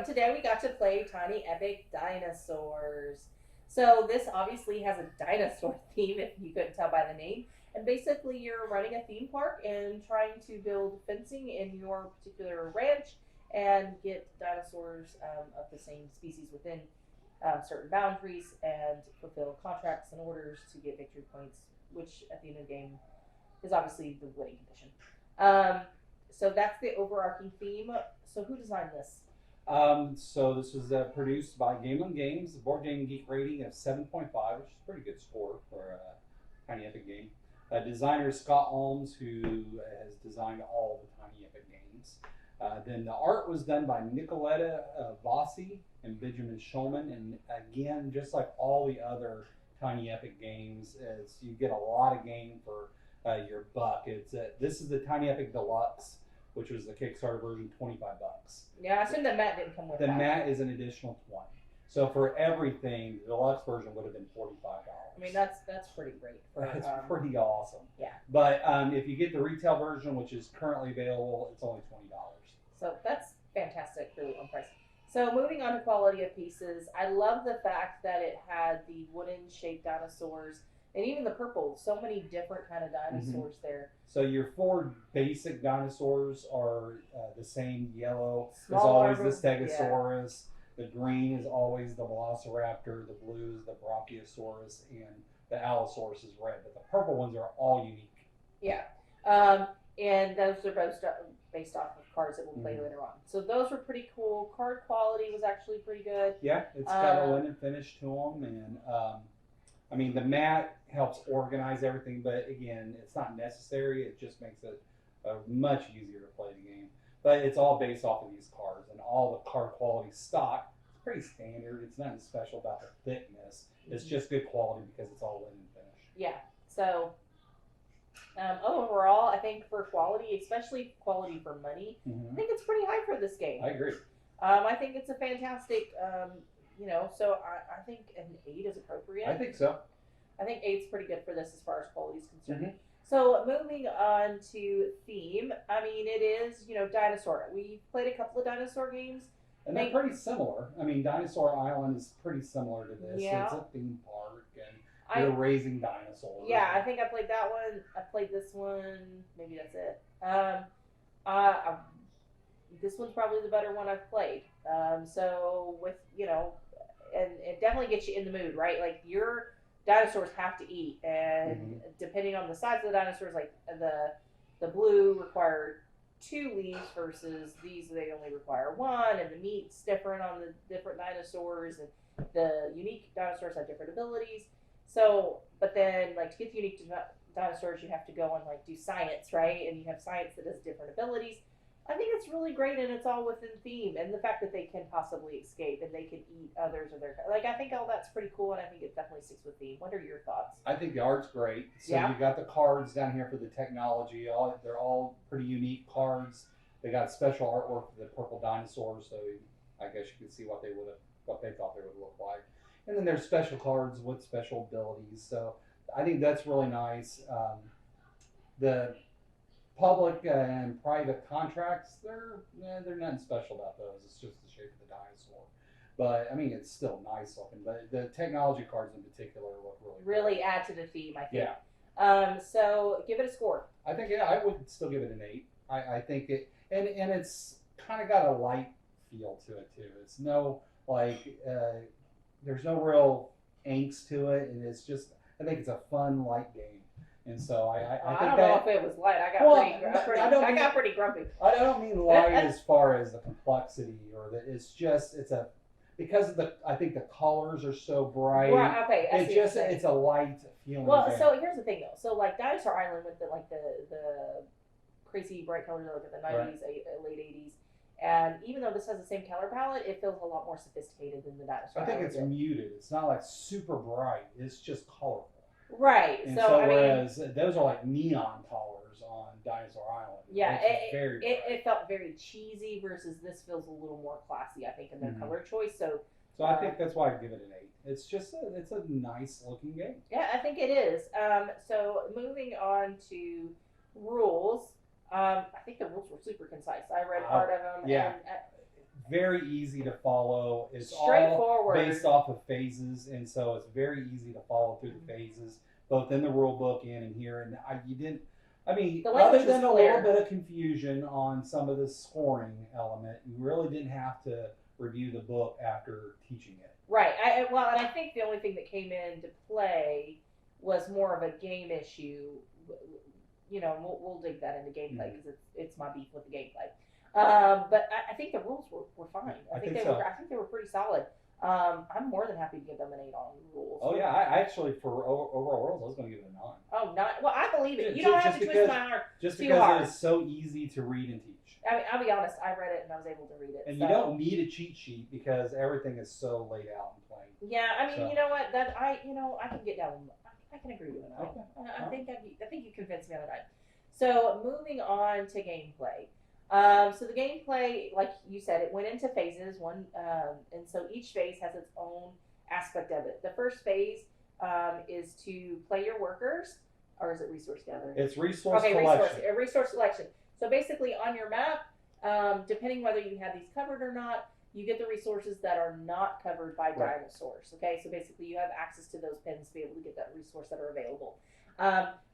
today we got to play Tiny Epic Dinosaurs. So this obviously has a dinosaur theme, if you couldn't tell by the name. And basically, you're running a theme park and trying to build fencing in your particular ranch and get dinosaurs of the same species within certain boundaries and fulfill contracts and orders to get victory points, which at the end of the game is obviously the winning condition. Um, so that's the overarching theme. So who designed this? So this was produced by Game on Games, a board game geek rating of 7.5, which is a pretty good score for a Tiny Epic game. Designer Scott Alms, who has designed all the Tiny Epic games. Then the art was done by Nicoletta Vossi and Benjamin Schulman. And again, just like all the other Tiny Epic games, is you get a lot of game for your buck. This is the Tiny Epic Deluxe, which was the Kickstarter version, $25. Yeah, I assume the mat didn't come with the that. The mat is an additional 20. So for everything, the deluxe version would have been $45. I mean, that's pretty great. That's pretty awesome. Yeah. But if you get the retail version, which is currently available, it's only $20. So that's fantastic, really on price. So moving on to quality of pieces, I love the fact that it had the wooden shaped dinosaurs and even the purple. So many different kind of dinosaurs there. So your 4 basic dinosaurs are the same. Yellow is Smaller, always the Stegosaurus. Yeah. The green is always the Velociraptor. The blue is the Brachiosaurus, and the Allosaurus is red. But the purple ones are all unique. Yeah, and those are both based off of cards that we'll play later on. So those were pretty cool. Card quality was actually pretty good. Yeah, it's got a linen finish to them, and I mean the mat helps organize everything. But again, it's not necessary. It just makes it much easier to play the game. But it's all based off of these cards, and all the card quality stock is pretty standard. It's nothing special about the thickness. It's just good quality because it's all linen finish. Yeah. So overall, I think for quality, especially quality for money, I think it's pretty high for this game. I agree. I think it's a fantastic, so I think an 8 is appropriate. I think so. I think 8's pretty good for this as far as quality is concerned. So moving on to theme, I mean, it is, dinosaur. We played a couple of dinosaur games. And they're pretty similar. I mean, Dinosaur Island is pretty similar to this. Yeah. It's a theme park, and you're raising dinosaurs. Yeah, I think I played that one. I played this one. Maybe that's it. This one's probably the better one I've played. So with, and it definitely gets you in the mood, right? Like your dinosaurs have to eat, and depending on the size of the dinosaurs, like the blue required 2 leaves versus these, they only require 1, and the meat's different on the different dinosaurs, and the unique dinosaurs have different abilities. So, but then like to get the unique dinosaurs, you have to go and like do science, right? And you have science that does different abilities. I think it's really great, and it's all within theme, and the fact that they can possibly escape and they can eat others of their I think all that's pretty cool, and I think it definitely sticks with theme. What are your thoughts? I think the art's great. So you got the cards down here for the technology. They're all pretty unique cards. They got special artwork for the purple dinosaurs, so I guess you could see what they thought they would look like. And then there's special cards with special abilities. So I think that's really nice. The public and private contracts, they're nothing special about those. It's just the shape of the dinosaur. But I mean, it's still nice looking. But the technology cards in particular look really add to the theme, I think. Yeah. So give it a score. I think I would still give it an 8. I think it, and it's kind of got a light feel to it too. It's no there's no real angst to it, and it's just, I think it's a fun light game. And so I think don't know if it was light. I got pretty grumpy. I don't mean light as far as the complexity or because of I think the colors are so bright. Right, okay. It's a light feeling. Well, so here's the thing though. So like Dinosaur Island with the crazy bright colors like the 90s, late 80s. And even though this has the same color palette, it feels a lot more sophisticated than the Dinosaur Island. I think it's muted. It's not like super bright. It's just colorful. Right. And so whereas those are like neon colors on Dinosaur Island. Yeah, it felt very cheesy versus this feels a little more classy, I think, in their color choice. So I think that's why I give it an 8. It's just it's a nice looking game. Yeah, I think it is. So moving on to rules. I think the rules were super concise. I read part of them. Yeah. very easy to follow. It's all straightforward, based off of phases, and so it's very easy to follow through the phases, both in the rule book and in here. And you didn't. I mean, The other language than was a clear. little bit of confusion on some of the scoring element, you really didn't have to review the book after teaching it. right? Well, and I think the only thing that came into play was more of a game issue. You know, we'll dig that into gameplay because it's my beef with the gameplay. But I think the rules were fine. I think they were pretty solid. I'm more than happy to give them an 8 on rules. Oh yeah, I actually for overall rules I was going to give it a 9. Oh, 9. Well, I believe it. You don't have to twist my arm. Just too because hard. it's so easy to read and teach. I mean, I'll be honest. I read it and I was able to read it. And you don't need a cheat sheet because everything is so laid out and plain. Yeah, I mean, So. you know what? I can get down. I can agree with it. Okay. I think you convinced me on that. So moving on to gameplay. So the gameplay, like you said, it went into phases. And so each phase has its own aspect of it. The first phase is to play your workers, or is it resource gathering? It's resource collection. Resource selection. So basically, on your map, depending whether you have these covered or not, you get the resources that are not covered by dinosaurs. Okay, so basically, you have access to those pins to be able to get that resource that are available.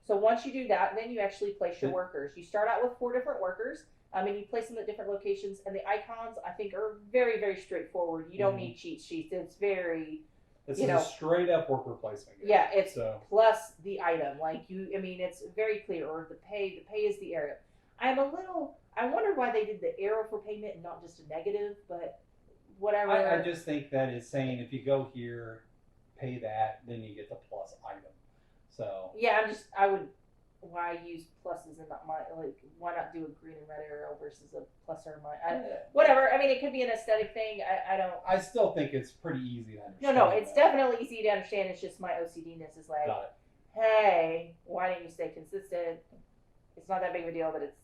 So once you do that, then you actually place your workers. You start out with 4 different workers. And you place them at different locations, and the icons I think are very, very straightforward. You don't need cheat sheets. It's very, This is a straight up worker placement game. Yeah, it's plus the item. It's very clear. Or the pay is the area. I wonder why they did the arrow for payment and not just a negative, but whatever. I just think that it's saying if you go here, pay that, then you get the plus item. So yeah, why use pluses and not why not do a green and red arrow versus a plus or minus? Whatever. I mean, it could be an aesthetic thing. I still think it's pretty easy to understand. No, it's definitely easy to understand. It's just my OCD-ness is like, hey, why didn't you stay consistent? It's not that big of a deal, but it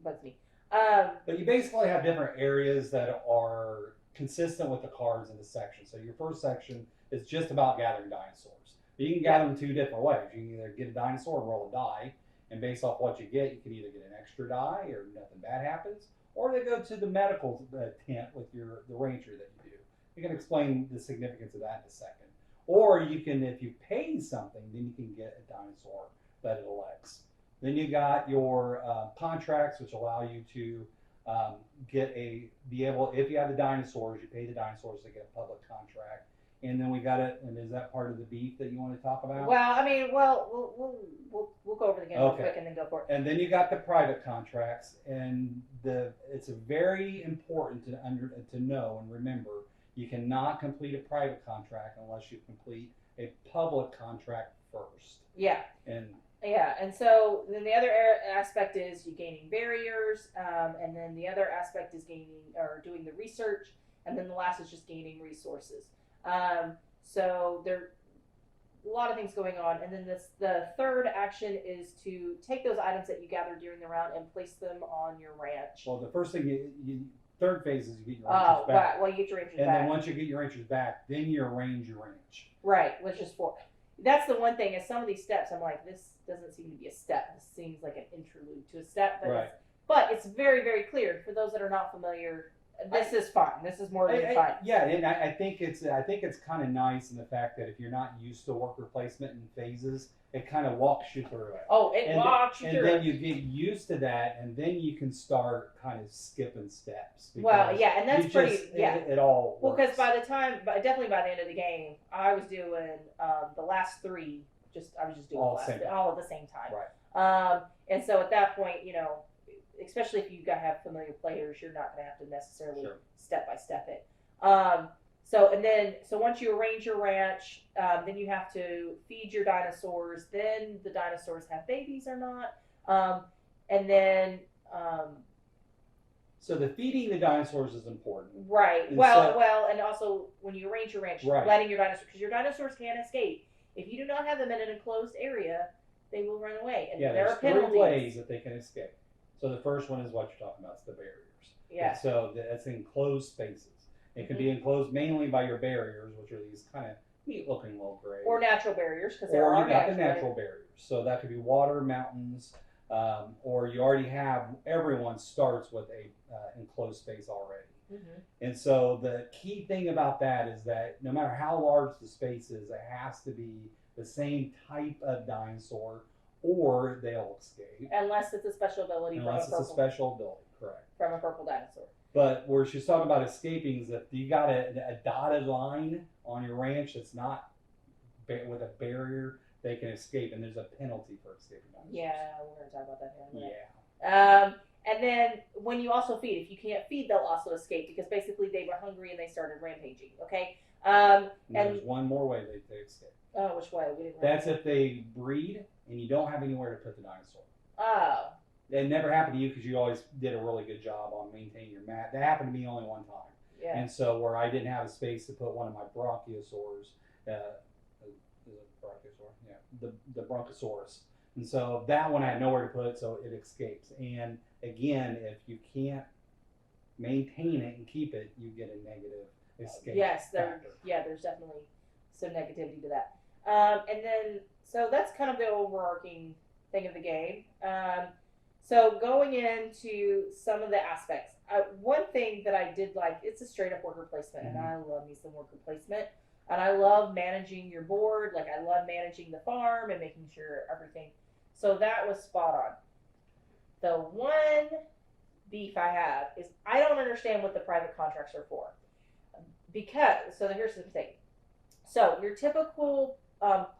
bugs me. But you basically have different areas that are consistent with the cards in the section. So your first section is just about gathering dinosaurs. You can gather them 2 different ways. You can either get a dinosaur and roll a die, and based off what you can either get an extra die or nothing bad happens, or they go to the medical tent with the ranger that you do. You can explain the significance of that in a second. Or you can, if you pay something, then you can get a dinosaur that it elects. Then you got your contracts, which allow you to if you have the dinosaurs, you pay the dinosaurs to get a public contract. And then we got it. And is that part of the beef that you want to talk about? Well, we'll go over the game real quick and then go for it. And then you got the private contracts, and it's very important to know and remember. You cannot complete a private contract unless you complete a public contract first. Yeah. And so then the other aspect is you gaining barriers, and then the other aspect is doing the research, and then the last is just gaining resources. So there are a lot of things going on, and then the third action is to take those items that you gather during the round and place them on your ranch. Well, the first thing third phase is you get your ranchers back. Well, you get your ranchers back. And then once you get your ranchers back, then you arrange your ranch. Right, which is 4. That's the one thing. Is some of these steps, I'm like, this doesn't seem to be a step. This seems like an interlude to a step, but it's very, very clear for those that are not familiar. This is fun. This is more than fun. Yeah, and I think it's kind of nice in the fact that if you're not used to worker placement in phases, it kind of walks you through it. Oh, walks you through it. And then you get used to that, and then you can start kind of skipping steps. Well, yeah, and that's pretty. It all. Well, because definitely by the end of the game, I was doing the last 3. I was just doing all at the same time. Right. And so at that point, especially if you have familiar players, you're not going to have to necessarily step by step it. So once you arrange your ranch, then you have to feed your dinosaurs. Then the dinosaurs have babies or not, and then. So the feeding the dinosaurs is important, right? And and also when you arrange your ranch, letting your dinosaurs, because your dinosaurs can't escape. If you do not have them in an enclosed area, they will run away, and there are penalties. 3 ways that they can escape. So the first one is what you're talking about, it's the barriers. Yeah. And so that's enclosed spaces. It can be enclosed mainly by your barriers, which are these kind of neat-looking little gray. Or natural barriers, because there are the natural barriers. So that could be water, mountains, or you already have. Everyone starts with a enclosed space already. And so the key thing about that is that no matter how large the space is, it has to be the same type of dinosaur, or they'll escape. Unless it's a special ability Unless it's a special ability, correct. From a purple dinosaur. But where she's talking about escaping is if you got a dotted line on your ranch that's not with a barrier, they can escape, and there's a penalty for escaping dinosaurs. Yeah, we're going to talk about that here in a minute. Yeah. And then when you also feed, if you can't feed, they'll also escape because basically they were hungry and they started rampaging. Okay. And there's one more way they escape. Oh, which way? That's if they breed and you don't have anywhere to put the dinosaur. Oh. It never happened to you because you always did a really good job on maintaining your mat. That happened to me only one time. Yeah. And so where I didn't have a space to put one of my brachiosaurs, is it brachiosaur? Yeah, the bronchosaurus. And so that one I had nowhere to put it, so it escapes. And again, if you can't maintain it and keep it, you get a negative escape. Yes, there's definitely some negativity to that. And then, so that's kind of the overarching thing of the game. So going into some of the aspects, one thing that I did like, it's a straight up worker placement, and I love me some worker placement. And I love managing your board, like I love managing the farm and making sure everything. So that was spot on. The one beef I have is I don't understand what the private contracts are for. Because, so here's the thing. So your typical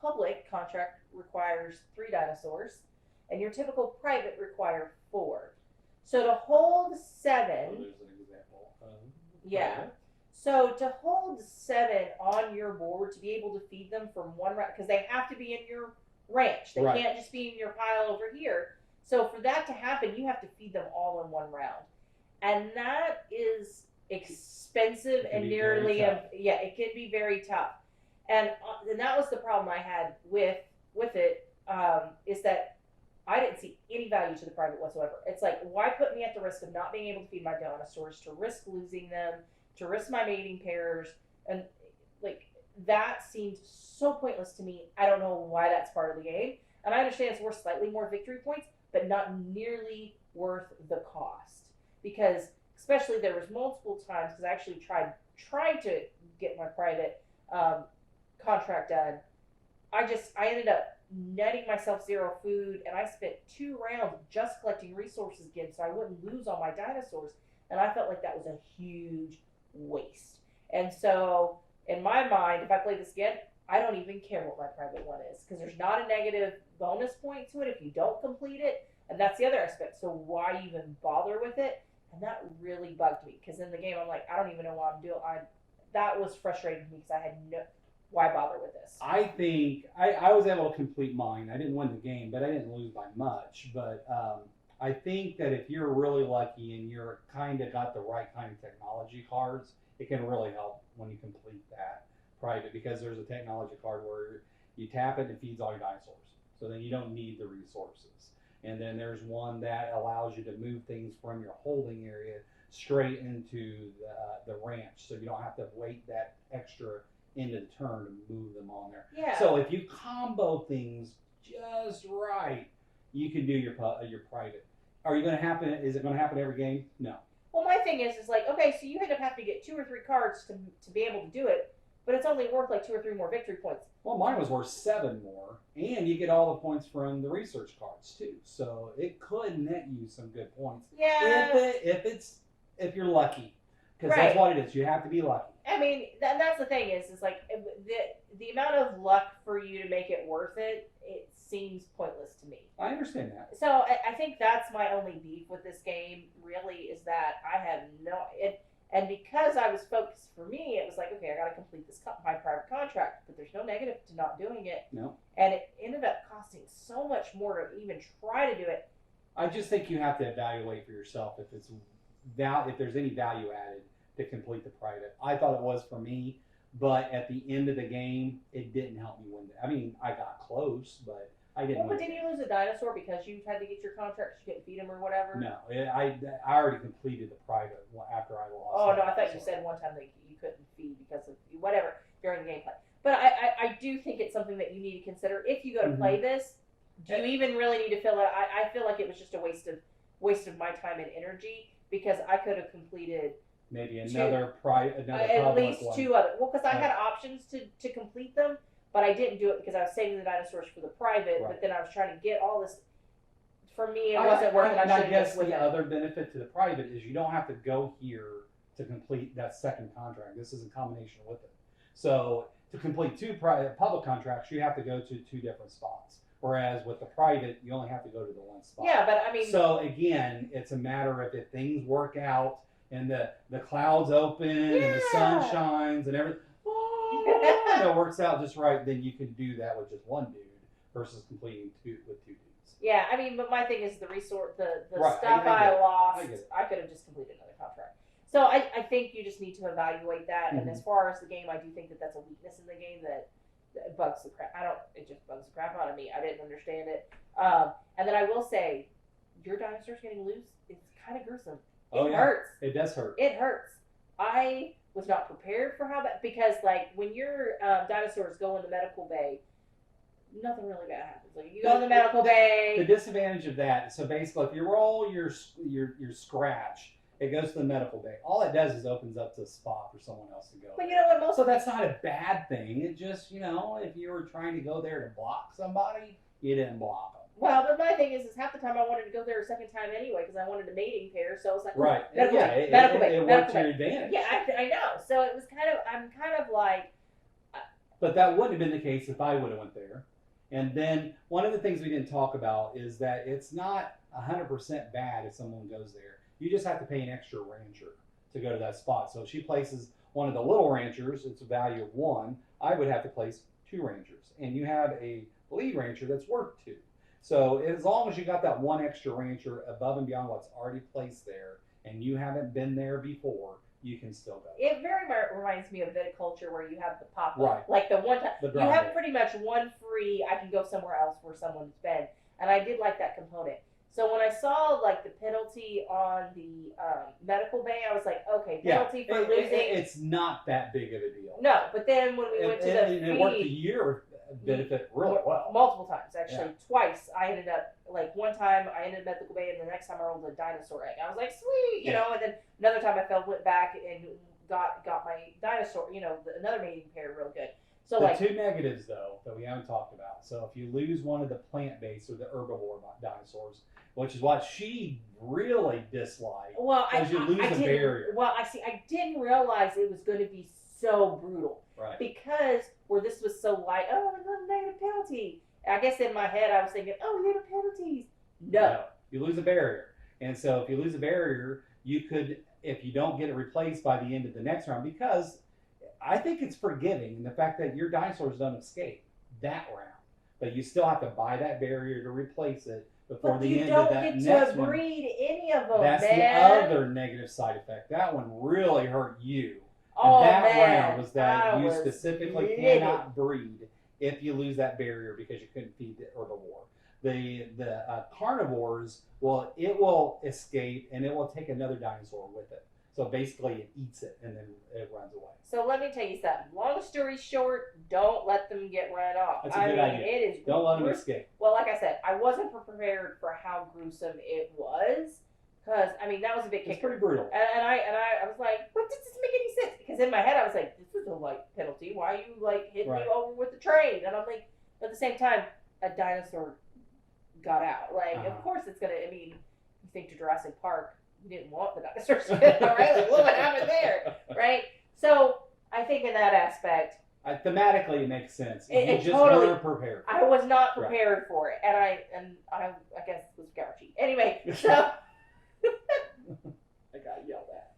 public contract requires 3 dinosaurs, and your typical private require 4. So to hold 7, There's an example. yeah. So to hold 7 on your board to be able to feed them from one round, because they have to be in your ranch. They can't just be in your pile over here. So for that to happen, you have to feed them all in one round, and that is expensive and nearly it can be very tough. And that was the problem I had with it, is that I didn't see any value to the private whatsoever. It's like, why put me at the risk of not being able to feed my dinosaurs, to risk losing them, to risk my mating pairs, and like that seemed so pointless to me. I don't know why that's part of the game, and I understand it's worth slightly more victory points, but not nearly worth the cost, because especially there was multiple times, because I actually tried to get my private contract done. I ended up netting myself 0 food, and I spent 2 rounds just collecting resources again so I wouldn't lose all my dinosaurs, and I felt like that was a huge waste. And so in my mind, if I play this again, I don't even care what my private one is, because there's not a negative bonus point to it if you don't complete it, and that's the other aspect. So why even bother with it? And that really bugged me, because in the game I'm like, I don't even know what I'm doing. That was frustrating to me, because I had why bother with this? I think I was able to complete mine. I didn't win the game, but I didn't lose by much. But I think that if you're really lucky and you're kind of got the right kind of technology cards, it can really help when you complete that private, because there's a technology card where you tap it and it feeds all your dinosaurs. So then you don't need the resources. And then there's one that allows you to move things from your holding area straight into the ranch, so you don't have to wait that extra end of the turn to move them on there. Yeah. So if you combo things just right, you can do your private. Are you going to happen? Is it going to happen every game? No. Well, my thing is like, okay, so you end up having to get 2 or 3 cards to be able to do it, but it's only worth like 2 or 3 more victory points. Well, mine was worth 7 more, and you get all the points from the research cards too. So it could net you some good points. Yeah. If you're lucky, because that's what it is. You have to be lucky. I mean, that's the thing is like the amount of luck for you to make it worth it, it seems pointless to me. I understand that. So I think that's my only beef with this game, really, is that I have and because I was focused, for me, it was like, okay, I got to complete my private contract, but there's no negative to not doing it. No. And it ended up costing so much more to even try to do it. I just think you have to evaluate for yourself if there's any value added to complete the private. I thought it was for me, but at the end of the game, it didn't help me win. I mean, I got close, but I didn't. Well, but didn't you lose a dinosaur because you had to get your contract, you couldn't feed him or whatever? No, I already completed the private after I lost. Oh no, I thought you said one time that you couldn't feed because of whatever during the gameplay. But I do think it's something that you need to consider if you go to play this. Do you even really need to fill it? I feel like it was just a waste of my time and energy, because I could have completed maybe another at public least one. 2 other. Well, because I Right. had options to complete them, but I didn't do it because I was saving the dinosaurs for the private. Right. But then I was trying to get all this. For me, it wasn't working. And I I should guess have with the it. other benefit to the private is you don't have to go here to complete that second contract. This is in combination with it. So to complete 2 public contracts, you have to go to 2 different spots. Whereas with the private, you only have to go to the 1 spot. Yeah, but I mean. So again, it's a matter of if things work out and the clouds open and the sun shines and everything, and it works out just right, then you can do that with just 1 dude versus completing 2 with 2 dudes. Yeah, I mean, but my thing is the resort, the Right, stuff I lost. get it. I could have just completed another contract. So I think you just need to evaluate that. And as far as the game, I do think that that's a weakness in the game that bugs the crap. It just bugs the crap out of me. I didn't understand it. And then I will say, your dinosaurs getting loose, it's kind of gruesome. It hurts. It does hurt. It hurts. I was not prepared for how bad, because like when your dinosaurs go in the medical bay, nothing really bad happens. Like you go in the medical bay. The disadvantage of that, so basically, if you roll your scratch, it goes to the medical bay. All it does is opens up the spot for someone else to go. But you know what? So that's not a bad thing. It just, if you were trying to go there to block somebody, you didn't block them. Well, but my thing is half the time I wanted to go there a second time anyway because I wanted a mating pair. So it was like, right, medical bay, it worked to your advantage. Yeah, I know. So it was I'm kind of like. But that wouldn't have been the case if I would have went there. And then one of the things we didn't talk about is that it's not 100% bad if someone goes there. You just have to pay an extra rancher to go to that spot. So if she places one of the little ranchers, it's a value of 1. I would have to place 2 ranchers. And you have a lead rancher that's worth 2. So as long as you got that 1 extra rancher above and beyond what's already placed there, and you haven't been there before, you can still go. It very much reminds me of viticulture where you have the pop-up. Right. Like the one time. You have day. pretty much 1 free, I can go somewhere else where someone's been. And I did like that component. So when I saw like the penalty on the medical bay, I was like, okay, penalty for losing. It's not that big of a deal. No, but then when we went to the feed. It worked the year benefit really well. Multiple times, actually. Twice. I ended up, like one time I ended medical bay and the next time I rolled a dinosaur egg. I was like, sweet, you know, and then another time I went back and got my dinosaur, another mating pair real good. So the 2 negatives, though, that we haven't talked about. So if you lose one of the plant-based or the herbivore dinosaurs, which is what she really disliked, because you lose a barrier. Well, I didn't realize it was going to be so brutal. Right. Because where this was so light, it's a negative penalty. I guess in my head I was thinking, negative penalties. No. You lose a barrier. And so if you lose a barrier, you could, if you don't get it replaced by the end of the next round, because I think it's forgiving in the fact that your dinosaurs don't escape that round. But you still have to buy that barrier to replace it before the end of that next one. You don't get to breed any of them, That's the other negative side effect. That one really hurt you. And that round was that you specifically cannot breed if you lose that barrier because you couldn't feed the herbivore. The carnivores, it will escape and it will take another dinosaur with it. So basically it eats it and then it runs away. So let me tell you something. Long story short, don't let them get run off. That's a good idea. It is don't let them escape. Well, like I said, I wasn't prepared for how gruesome it was. Because, that was a big kicker. It's pretty brutal. And I was like, what, does this make any sense? Because in my head I was like, this is a light penalty. Why are you hitting me over with the train? And I'm like, at the same time, a dinosaur got out. Of course it's going to, you think to Jurassic Park, you didn't want the dinosaurs to get out, right? Look what happened there, right? So I think in that aspect, thematically it makes sense. You just totally, weren't prepared. I was not prepared for it, and I guess it was grouchy. Anyway, so I got yelled at,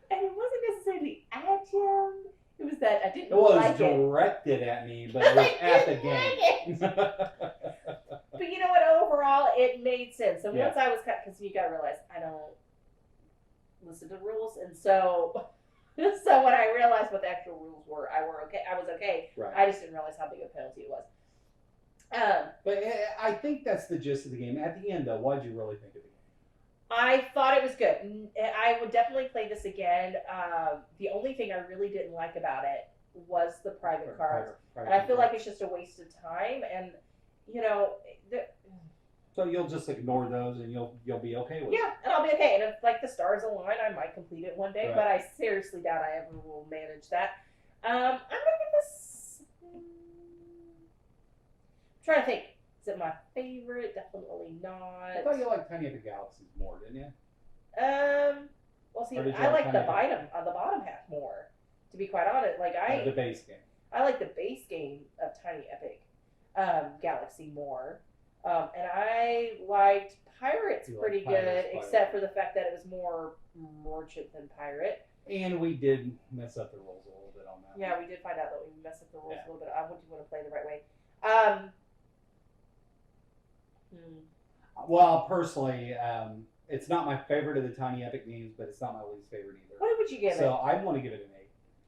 and it wasn't necessarily at him. It was that I didn't. It was directed at me, but it was at the game. But you know what? Overall, it made sense. And once I was cut, because you got to realize I don't listen to rules, and so when I realized what the actual rules were, I was okay. Right. I just didn't realize how big a penalty it was. But I think that's the gist of the game. At the end, though, what did you really think of the game? I thought it was good. I would definitely play this again. The only thing I really didn't like about it was the private cards. And I feel like it's just a waste of time. And, So you'll just ignore those, and you'll be okay with it. Yeah, and I'll be okay. And if like the stars align, I might complete it one day, Right. but I seriously doubt I ever will manage that. I'm gonna give this. I'm trying to think. Is it my favorite? Definitely not. I thought you liked Tiny Epic Galaxies more, didn't you? Well, see, Or did you I like the Tiny bottom, the bottom half more. To be quite honest, like The base game. I like the base game of Tiny Epic Galaxy more. And I liked Pirates You pretty like Pirates good, quite a except bit. for the fact that it was more merchant than pirate. And we did mess up the rules a little bit on that. Yeah, we did find out that we messed up the rules Yeah. a little bit. I want to play the right way. Well, personally, it's not my favorite of the Tiny Epic games, but it's not my least favorite either. What would you give So it? I want to give it an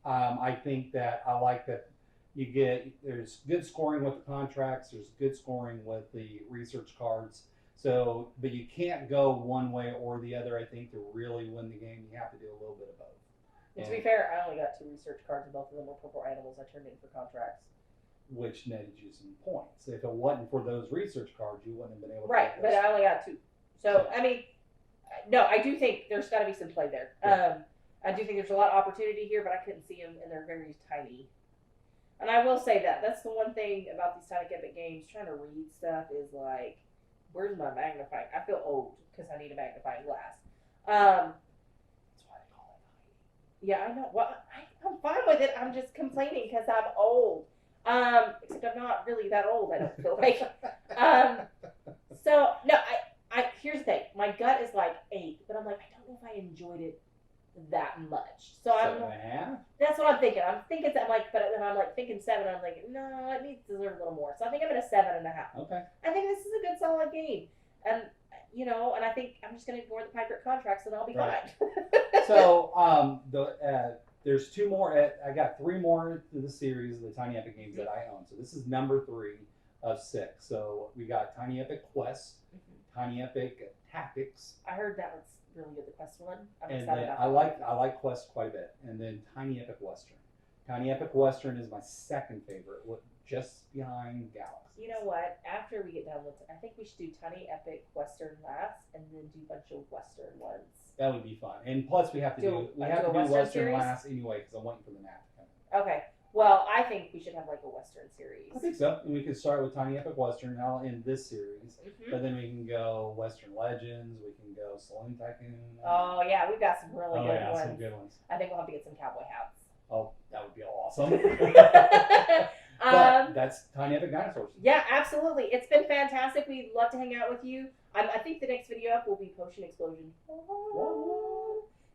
8. I think that I like that there's good scoring with the contracts, there's good scoring with the research cards. So, but you can't go one way or the other. I think to really win the game, you have to do a little bit of both. And to be fair, I only got 2 research cards, and both of them were purple animals I turned in for contracts. Which netted you some points. If it wasn't for those research cards, you wouldn't have been able to. Right, but I only got 2. So, I mean, no, I do think there's got to be some play there. Yeah. I do think there's a lot of opportunity here, but I couldn't see them, and they're very tiny. And I will say that's the one thing about these Tiny Epic games. Trying to read stuff is like, where's my magnifying? I feel old because I need a magnifying glass. That's why they call it tiny. Yeah, I know. Well, I'm fine with it. I'm just complaining because I'm old. Except I'm not really that old. I don't feel like. So no, I here's the thing. My gut is like 8, but I'm like, I don't know if I enjoyed it that much. So I'm. 7.5. That's what I'm thinking. I'm thinking I'm like, but then I'm like thinking 7. I'm like, no, it needs to deserve a little more. So I think I'm at a 7.5. Okay. I think this is a good, solid game, and and I think I'm just gonna ignore the pirate contracts, and I'll be Right. fine. So there's 2 more. I got 3 more to the series of the Tiny Epic games that I own. So this is number 3 of 6. So we got Tiny Epic Quest, Tiny Epic Tactics. I heard that was really good. The Quest one. I'm And excited then about I like Quest quite a bit. And then Tiny Epic Western. Tiny Epic Western is my second favorite, just behind Galaxy. You know what? After we get done with it, I think we should do Tiny Epic Western last, and then do a bunch of Western ones. That would be fun. And plus, we have to do a Western Western series? last anyway because I'm waiting for the map to come. Okay. Well, I think we should have like a Western series. I think so. And we could start with Tiny Epic Western, and I'll end this series. But then we can go Western Legends. We can go Saloon Tycoon. Oh yeah, we've got some really good ones. Some good ones. I think we'll have to get some cowboy hats. Oh, that would be awesome. But that's Tiny Epic Dinosaurs. Yeah, absolutely. It's been fantastic. We'd love to hang out with you. I think the next video up will be Potion Explosion.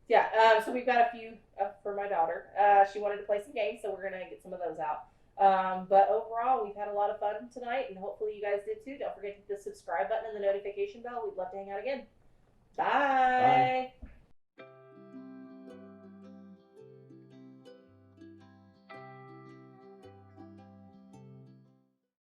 Yeah, so we've got a few for my daughter. She wanted to play some games, so we're going to get some of those out. But overall, we've had a lot of fun tonight, and hopefully you guys did too. Don't forget to hit the subscribe button and the notification bell. We'd love to hang out again. Bye.